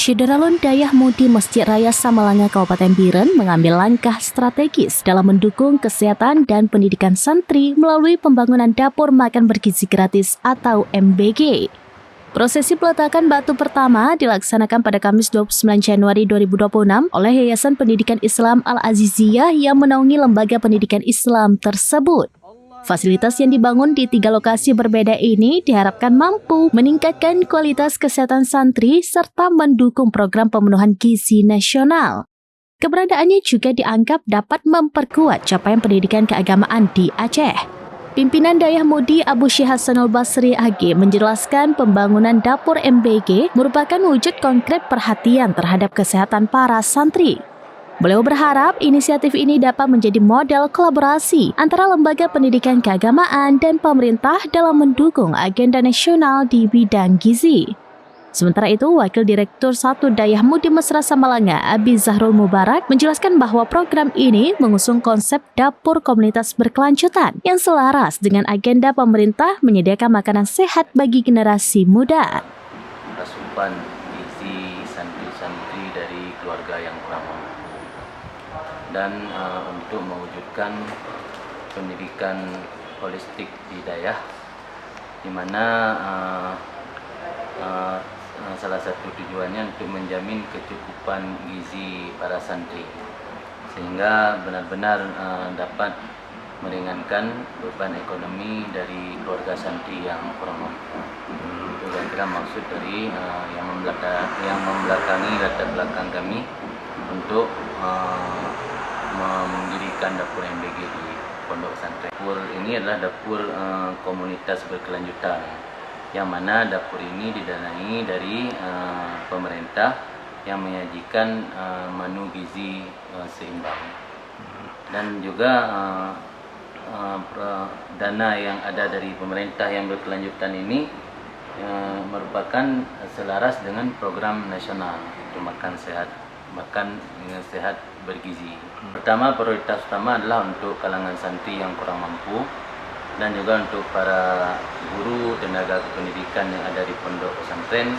Syederalun Dayah Mudi Masjid Raya Samalanga Kabupaten Biren mengambil langkah strategis dalam mendukung kesehatan dan pendidikan santri melalui pembangunan dapur makan bergizi gratis atau MBG. Prosesi peletakan batu pertama dilaksanakan pada Kamis 29 Januari 2026 oleh Yayasan Pendidikan Islam Al-Aziziyah yang menaungi lembaga pendidikan Islam tersebut. Fasilitas yang dibangun di 3 lokasi berbeda ini diharapkan mampu meningkatkan kualitas kesehatan santri serta mendukung program pemenuhan gizi nasional. Keberadaannya juga dianggap dapat memperkuat capaian pendidikan keagamaan di Aceh. Pimpinan Dayah Mudi Abu Syih Hasanul Basri AG menjelaskan pembangunan dapur MBG merupakan wujud konkret perhatian terhadap kesehatan para santri. Beliau berharap inisiatif ini dapat menjadi model kolaborasi antara lembaga pendidikan keagamaan dan pemerintah dalam mendukung agenda nasional di bidang gizi. Sementara itu, Wakil Direktur 1 Dayah Mudi Mesra Samalanga, Abi Zahrul Mubarak, menjelaskan bahwa program ini mengusung konsep dapur komunitas berkelanjutan yang selaras dengan agenda pemerintah menyediakan makanan sehat bagi generasi muda. Asupan gizi santri-santri dari keluarga yang kurang mampu dan untuk mewujudkan pendidikan holistik di Dayah, di mana salah satu tujuannya untuk menjamin kecukupan gizi para santri sehingga benar-benar dapat meringankan beban ekonomi dari keluarga santri yang kurang mampu. Itu kira-kira maksud dari yang membelakangi latar belakang kami untuk mendirikan dapur MBG di Pondok Pesantren. Dapur ini adalah dapur komunitas berkelanjutan, yang mana dapur ini didanai dari pemerintah yang menyajikan menu gizi seimbang, dan juga dana yang ada dari pemerintah yang berkelanjutan ini merupakan selaras dengan program nasional untuk makan sehat bergizi. Pertama, prioritas utama adalah untuk kalangan santri yang kurang mampu dan juga untuk para guru, tenaga kependidikan yang ada di pondok pesantren,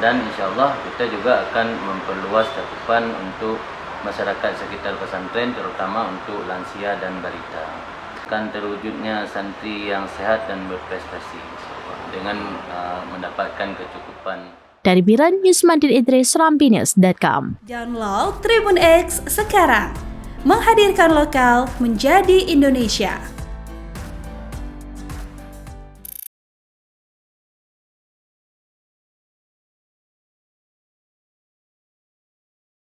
dan insya Allah kita juga akan memperluas cakupan untuk masyarakat sekitar pesantren, terutama untuk lansia dan balita. Akan terwujudnya santri yang sehat dan berprestasi dengan mendapatkan kecukupan. Dari Biren, Yusmandin Idris, Rampinews.com. Download Tribun X sekarang, menghadirkan lokal menjadi Indonesia.